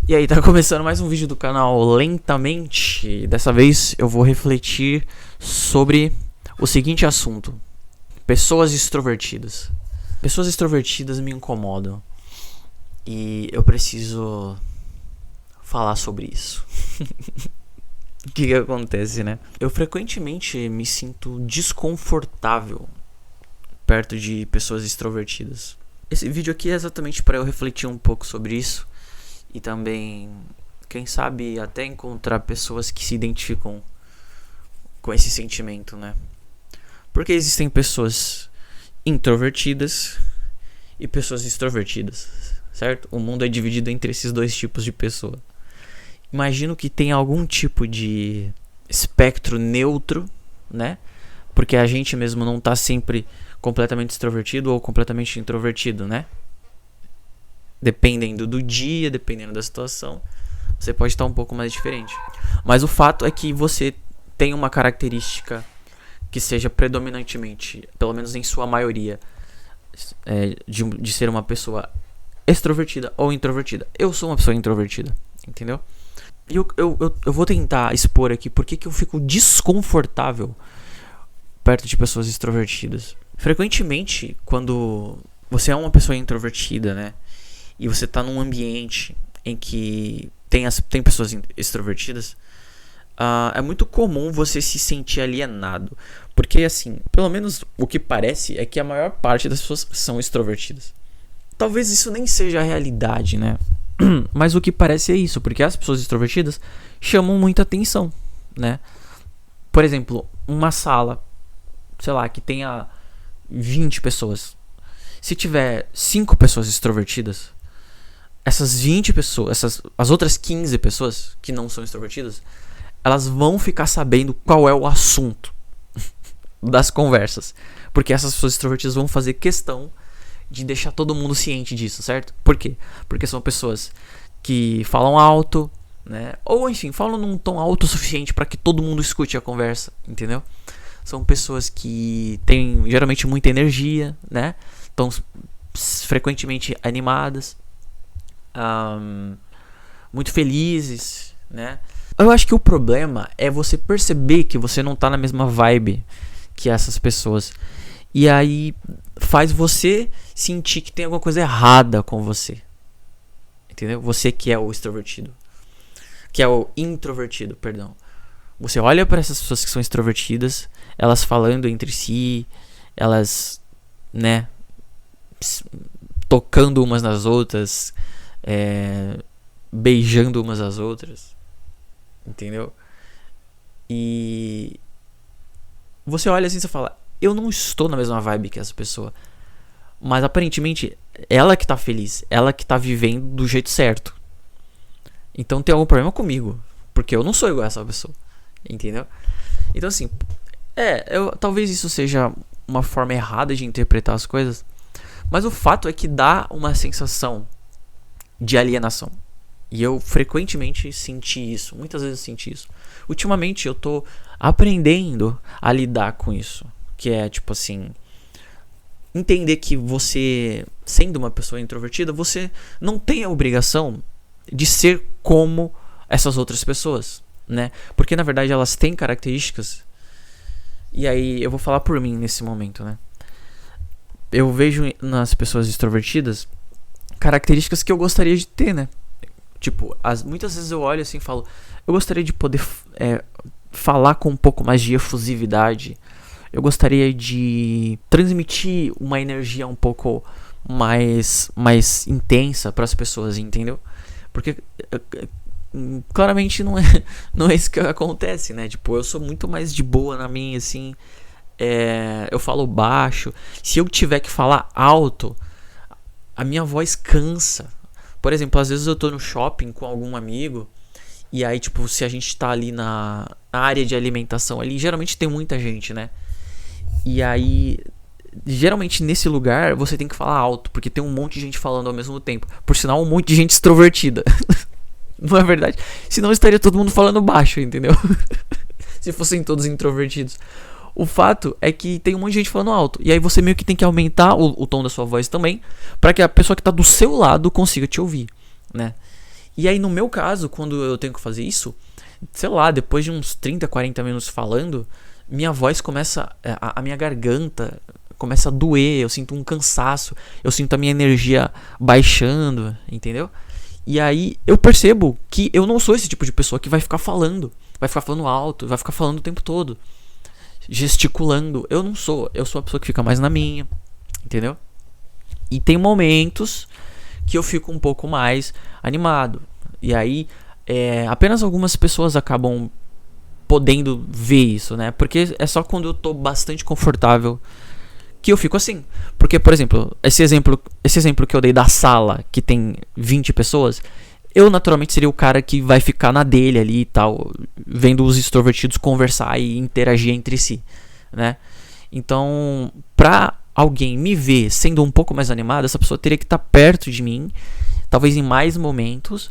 E aí, tá começando mais um vídeo do canal Lentamente. Dessa vez eu vou refletir sobre o seguinte assunto: pessoas extrovertidas. Pessoas extrovertidas me incomodam e eu preciso falar sobre isso. O que acontece, né? Eu frequentemente me sinto desconfortável perto de pessoas extrovertidas. Esse vídeo aqui é exatamente para eu refletir um pouco sobre isso. E também, quem sabe, até encontrar pessoas que se identificam com esse sentimento, né? Porque existem pessoas introvertidas e pessoas extrovertidas, certo? O mundo é dividido entre esses dois tipos de pessoa. Imagino que tem algum tipo de espectro neutro, né? Porque a gente mesmo não tá sempre completamente extrovertido ou completamente introvertido, né? Dependendo do dia, dependendo da situação, você pode estar um pouco mais diferente. Mas o fato é que você tem uma característica que seja predominantemente, pelo menos em sua maioria, de ser uma pessoa extrovertida ou introvertida. Eu sou uma pessoa introvertida, entendeu? E eu vou tentar expor aqui por que eu fico desconfortável perto de pessoas extrovertidas. Frequentemente, quando você é uma pessoa introvertida, né? E você tá num ambiente em que tem pessoas extrovertidas, é muito comum você se sentir alienado. Porque, assim, pelo menos o que parece é que a maior parte das pessoas são extrovertidas. Talvez isso nem seja a realidade, né? Mas o que parece é isso, porque as pessoas extrovertidas chamam muita atenção, né? Por exemplo, uma sala, sei lá, que tenha 20 pessoas. Se tiver 5 pessoas extrovertidas, essas 20 pessoas, as outras 15 pessoas que não são extrovertidas, elas vão ficar sabendo qual é o assunto das conversas. Porque essas pessoas extrovertidas vão fazer questão de deixar todo mundo ciente disso, certo? Por quê? Porque são pessoas que falam alto, né? Ou enfim, falam num tom alto o suficiente para que todo mundo escute a conversa, entendeu? São pessoas que têm geralmente muita energia, né? Estão frequentemente animadas. Muito felizes, né? Eu acho que o problema é você perceber que você não tá na mesma vibe que essas pessoas. E aí faz você sentir que tem alguma coisa errada com você. Entendeu? Você que é o extrovertido. Que é o introvertido, perdão. Você olha para essas pessoas que são extrovertidas, elas falando entre si, elas, né, tocando umas nas outras, beijando umas às outras, entendeu? E você olha assim e você fala: eu não estou na mesma vibe que essa pessoa. Mas aparentemente ela que tá feliz, ela que tá vivendo do jeito certo. Então tem algum problema comigo, porque eu não sou igual a essa pessoa, entendeu? Então assim, talvez isso seja uma forma errada de interpretar as coisas, mas o fato é que dá uma sensação de alienação. E eu frequentemente senti isso. Muitas vezes eu senti isso. Ultimamente eu tô aprendendo a lidar com isso. Que é tipo assim, entender que você, sendo uma pessoa introvertida, você não tem a obrigação de ser como essas outras pessoas, né? Porque na verdade elas têm características. E aí eu vou falar por mim nesse momento, né? Eu vejo nas pessoas extrovertidas características que eu gostaria de ter, né? Tipo, muitas vezes eu olho assim e falo: eu gostaria de poder falar com um pouco mais de efusividade. Eu gostaria de transmitir uma energia um pouco mais intensa para as pessoas, entendeu? Porque claramente não é isso que acontece, né? Tipo, eu sou muito mais de boa na minha, assim. Eu falo baixo. Se eu tiver que falar alto, a minha voz cansa. Por exemplo, às vezes eu tô no shopping com algum amigo, e aí, tipo, se a gente tá ali na área de alimentação ali, geralmente tem muita gente, né? E aí, geralmente nesse lugar você tem que falar alto, porque tem um monte de gente falando ao mesmo tempo. Por sinal, um monte de gente extrovertida. Não é verdade? Senão estaria todo mundo falando baixo, entendeu? Se fossem todos introvertidos. O fato é que tem um monte de gente falando alto. E aí você meio que tem que aumentar o tom da sua voz também, para que a pessoa que tá do seu lado consiga te ouvir, né? E aí, no meu caso, quando eu tenho que fazer isso, sei lá, depois de uns 30, 40 minutos falando, minha voz começa, a minha garganta começa a doer, eu sinto um cansaço, eu sinto a minha energia baixando, entendeu? E aí eu percebo que eu não sou esse tipo de pessoa que vai ficar falando alto, vai ficar falando o tempo todo, gesticulando. Eu não sou, eu sou a pessoa que fica mais na minha, entendeu? E tem momentos que eu fico um pouco mais animado. E aí apenas algumas pessoas acabam podendo ver isso, né? Porque é só quando eu tô bastante confortável que eu fico assim. Porque, por exemplo, esse exemplo que eu dei da sala, que tem 20 pessoas, eu naturalmente seria o cara que vai ficar na dele ali e tal, vendo os extrovertidos conversar e interagir entre si, né? Então, pra alguém me ver sendo um pouco mais animado, essa pessoa teria que estar perto de mim, talvez em mais momentos,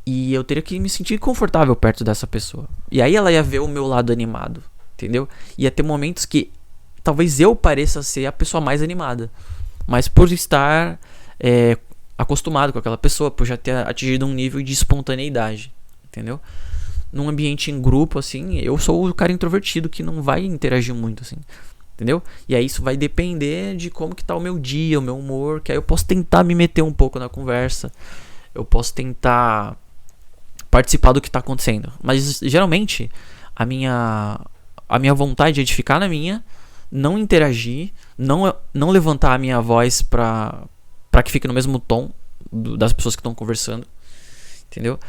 e eu teria que me sentir confortável perto dessa pessoa. E aí ela ia ver o meu lado animado, entendeu? Ia ter momentos que talvez eu pareça ser a pessoa mais animada, mas por estar acostumado com aquela pessoa, por já ter atingido um nível de espontaneidade, entendeu? Num ambiente em grupo, assim, eu sou o cara introvertido que não vai interagir muito, assim, entendeu? E aí isso vai depender de como que tá o meu dia, o meu humor, que aí eu posso tentar me meter um pouco na conversa, eu posso tentar participar do que tá acontecendo, mas geralmente a minha vontade é de ficar na minha, não interagir, não levantar a minha voz pra que fique no mesmo tom das pessoas que estão conversando, entendeu?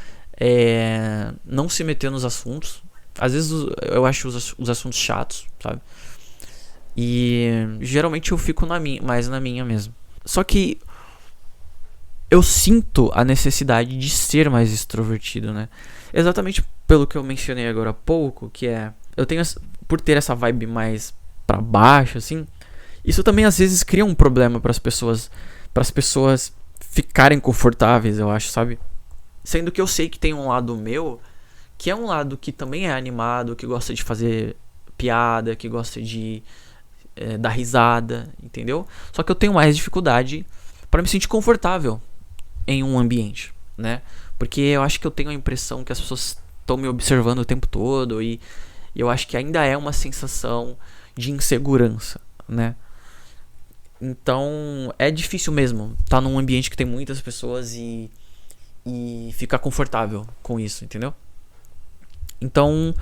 Não se meter nos assuntos. Às vezes eu acho os assuntos chatos, sabe? E geralmente eu fico mais na minha mesmo. Só que eu sinto a necessidade de ser mais extrovertido, né? Exatamente pelo que eu mencionei agora há pouco, que eu tenho por ter essa vibe mais pra baixo, assim, isso também às vezes cria um problema para as pessoas ficarem confortáveis, eu acho, sabe? Sendo que eu sei que tem um lado meu, que é um lado que também é animado, que gosta de fazer piada, que gosta de dar risada, entendeu? Só que eu tenho mais dificuldade para me sentir confortável em um ambiente, né? Porque eu acho que eu tenho a impressão que as pessoas estão me observando o tempo todo e eu acho que ainda é uma sensação de insegurança, né? Então é difícil mesmo estar num ambiente que tem muitas pessoas e ficar confortável com isso, entendeu? Então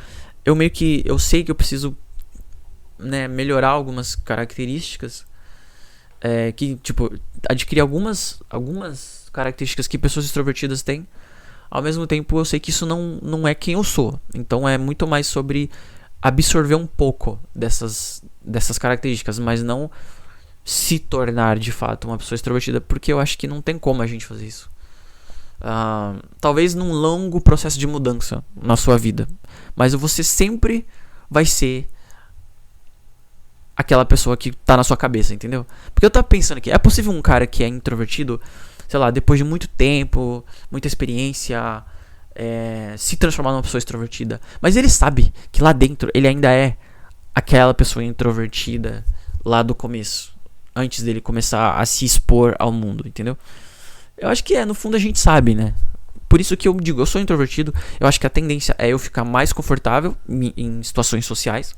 eu sei que eu preciso, né, melhorar algumas características, que tipo adquirir algumas características que pessoas extrovertidas têm. Ao mesmo tempo eu sei que isso não é quem eu sou. Então é muito mais sobre absorver um pouco dessas características, mas não se tornar de fato uma pessoa extrovertida, porque eu acho que não tem como a gente fazer isso. Talvez num longo processo de mudança na sua vida, mas você sempre vai ser aquela pessoa que tá na sua cabeça, entendeu? Porque eu tava pensando aqui, é possível um cara que é introvertido, sei lá, depois de muito tempo, muita experiência, se transformar numa pessoa extrovertida, mas ele sabe que lá dentro ele ainda é aquela pessoa introvertida lá do começo, antes dele começar a se expor ao mundo, entendeu? Eu acho que no fundo a gente sabe, né? Por isso que eu digo, eu sou introvertido, eu acho que a tendência é eu ficar mais confortável em situações sociais,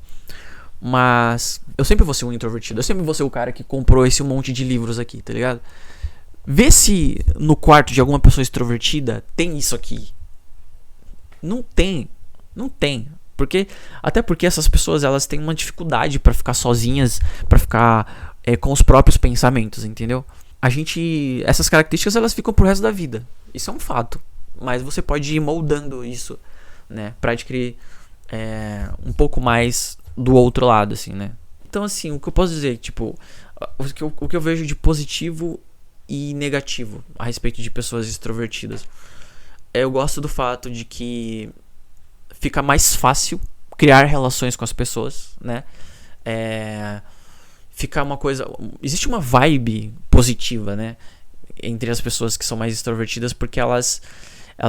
mas eu sempre vou ser um introvertido, eu sempre vou ser o cara que comprou esse monte de livros aqui, tá ligado? Vê se no quarto de alguma pessoa extrovertida tem isso aqui. Não tem. Até porque essas pessoas elas têm uma dificuldade pra ficar sozinhas, pra ficar com os próprios pensamentos, entendeu? Essas características elas ficam pro resto da vida. Isso é um fato. Mas você pode ir moldando isso, né, pra adquirir um pouco mais do outro lado, assim, né? Então, assim, o que eu posso dizer, tipo, o que eu vejo de positivo e negativo a respeito de pessoas extrovertidas, eu gosto do fato de que fica mais fácil criar relações com as pessoas, né? Fica uma coisa, existe uma vibe positiva, né, entre as pessoas que são mais extrovertidas, porque elas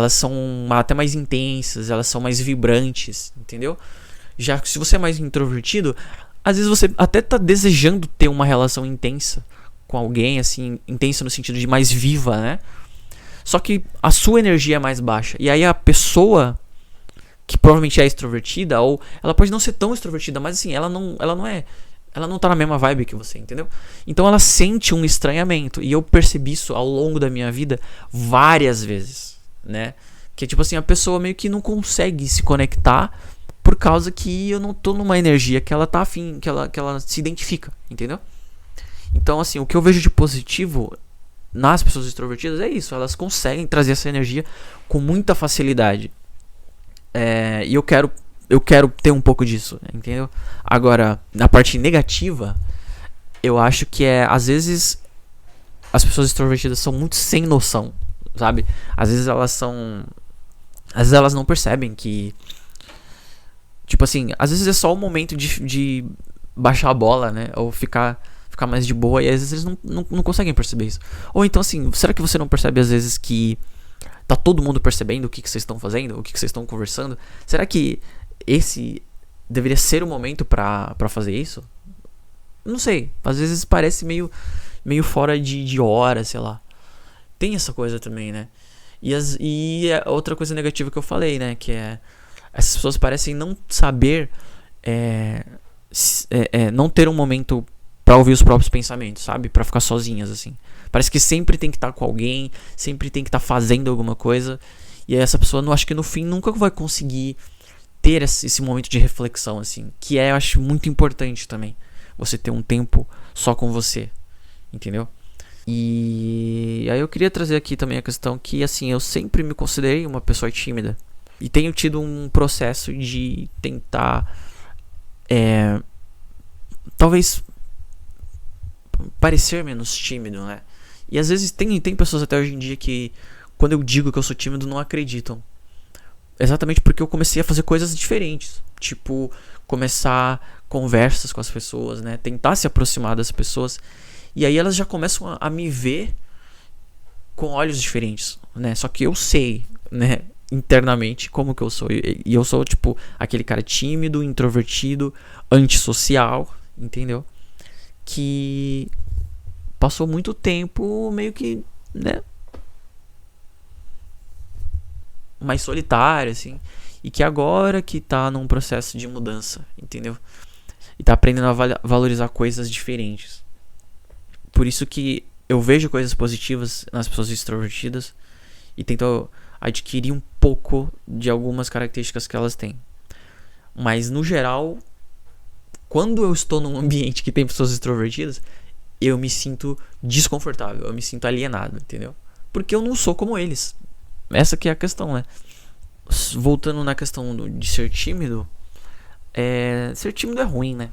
são até mais intensas, elas são mais vibrantes, entendeu? Já que se você é mais introvertido, às vezes você até tá desejando ter uma relação intensa com alguém, assim, intensa no sentido de mais viva, né? Só que a sua energia é mais baixa. E aí a pessoa que provavelmente é extrovertida, ou ela pode não ser tão extrovertida, mas assim, ela não tá na mesma vibe que você, entendeu? Então ela sente um estranhamento. E eu percebi isso ao longo da minha vida várias vezes, né? Que tipo assim, a pessoa meio que não consegue se conectar por causa que eu não tô numa energia que ela tá afim, que ela se identifica, entendeu? Então assim, o que eu vejo de positivo nas pessoas extrovertidas é isso, elas conseguem trazer essa energia com muita facilidade. E eu quero ter um pouco disso, entendeu? Agora, na parte negativa, eu acho que às vezes as pessoas extrovertidas são muito sem noção, sabe? Às vezes elas não percebem que, tipo assim, às vezes é só o momento de baixar a bola, né? Ou ficar mais de boa, e às vezes eles não conseguem perceber isso. Ou então assim, será que você não percebe às vezes que tá todo mundo percebendo o que vocês estão fazendo, o que vocês estão conversando? Será que esse deveria ser o momento pra fazer isso? Não sei, às vezes parece meio fora de hora, sei lá. Tem essa coisa também, né? E a outra coisa negativa que eu falei, né? Que é, essas pessoas parecem não saber não ter um momento pra ouvir os próprios pensamentos, sabe? Pra ficar sozinhas, assim. Parece que sempre tem que estar com alguém, sempre tem que estar fazendo alguma coisa. E aí essa pessoa, acho que no fim, nunca vai conseguir ter esse momento de reflexão, assim. Que eu acho muito importante também. Você ter um tempo só com você, entendeu? E aí eu queria trazer aqui também a questão que, assim, eu sempre me considerei uma pessoa tímida. E tenho tido um processo de tentar, talvez, parecer menos tímido, né? E às vezes tem pessoas até hoje em dia que, quando eu digo que eu sou tímido, não acreditam. Exatamente porque eu comecei a fazer coisas diferentes. Tipo, começar conversas com as pessoas, né? Tentar se aproximar das pessoas. E aí elas já começam a me ver com olhos diferentes, né? Só que eu sei, né, internamente como que eu sou. E eu sou, tipo, aquele cara tímido, introvertido, antissocial, entendeu? Que passou muito tempo meio que, né, mais solitário, assim. E que agora que tá num processo de mudança, entendeu? E tá aprendendo a valorizar coisas diferentes. Por isso que eu vejo coisas positivas nas pessoas extrovertidas e tento adquirir um pouco de algumas características que elas têm. Mas no geral, quando eu estou num ambiente que tem pessoas extrovertidas, eu me sinto desconfortável, eu me sinto alienado, entendeu? Porque eu não sou como eles. Essa que é a questão, né? Voltando na questão de ser tímido, ser tímido é ruim, né?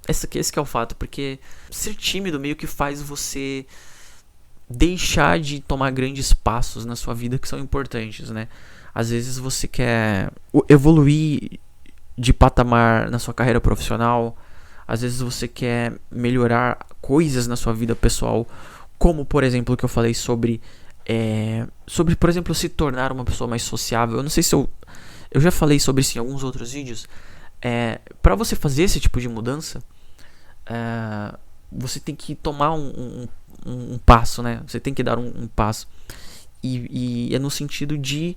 Esse que é o fato, porque ser tímido meio que faz você deixar de tomar grandes passos na sua vida que são importantes, né? Às vezes você quer evoluir de patamar na sua carreira profissional, às vezes você quer melhorar coisas na sua vida pessoal, como por exemplo o que eu falei sobre, por exemplo, se tornar uma pessoa mais sociável. Eu não sei se eu já falei sobre isso em alguns outros vídeos. Para você fazer esse tipo de mudança, você tem que tomar um passo, né? Você tem que dar um passo. E é no sentido de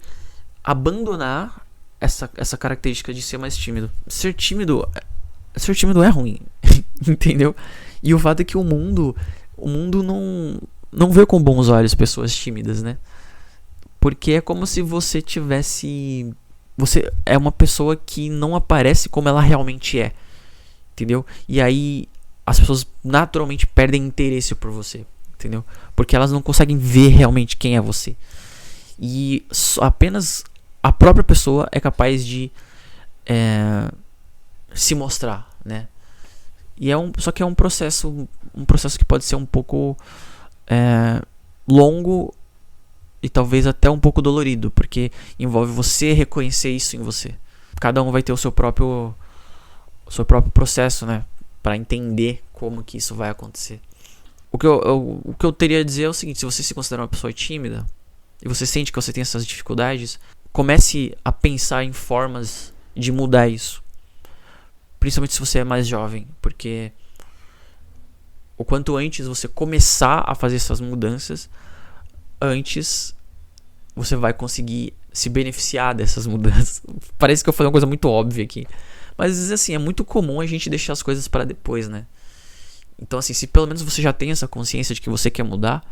abandonar essa característica de ser mais tímido. Ser tímido é ruim, entendeu? E o fato é que o mundo não vê com bons olhos pessoas tímidas, né? Porque é como se você tivesse... Você é uma pessoa que não aparece como ela realmente é, entendeu? E aí as pessoas naturalmente perdem interesse por você, entendeu? Porque elas não conseguem ver realmente quem é você. E apenas a própria pessoa é capaz de se mostrar, né? E só que é um processo que pode ser um pouco longo e talvez até um pouco dolorido, porque envolve você reconhecer isso em você. Cada um vai ter o seu próprio processo, né, para entender como que isso vai acontecer. O que eu teria a dizer é o seguinte: se você se considera uma pessoa tímida e você sente que você tem essas dificuldades, comece a pensar em formas de mudar isso. Principalmente se você é mais jovem, porque o quanto antes você começar a fazer essas mudanças, antes você vai conseguir se beneficiar dessas mudanças. Parece que eu falei uma coisa muito óbvia aqui. Mas assim, é muito comum a gente deixar as coisas para depois, né? Então assim, se pelo menos você já tem essa consciência de que você quer mudar,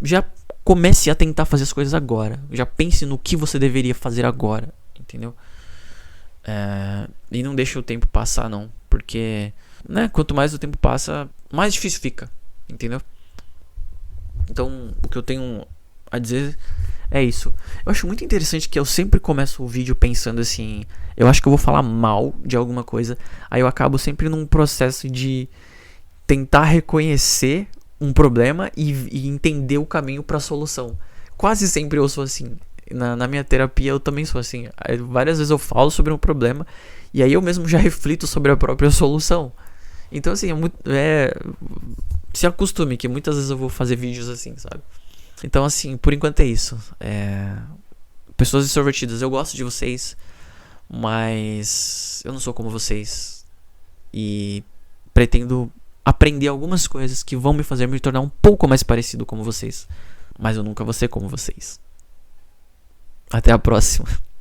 já comece a tentar fazer as coisas agora. Já pense no que você deveria fazer agora, entendeu? E não deixe o tempo passar, não. Porque, né, quanto mais o tempo passa, mais difícil fica, entendeu? Então, o que eu tenho a dizer é isso. Eu acho muito interessante que eu sempre começo o vídeo pensando assim, eu acho que eu vou falar mal de alguma coisa, aí eu acabo sempre num processo de tentar reconhecer um problema e entender o caminho para a solução. Quase sempre eu sou assim. Na minha terapia eu também sou assim. Várias vezes eu falo sobre um problema e aí eu mesmo já reflito sobre a própria solução. Então assim, se acostume que muitas vezes eu vou fazer vídeos assim, sabe? Então assim, por enquanto é isso. Pessoas extrovertidas, eu gosto de vocês, mas eu não sou como vocês. E pretendo aprender algumas coisas que vão me fazer me tornar um pouco mais parecido como vocês. Mas eu nunca vou ser como vocês. Até a próxima.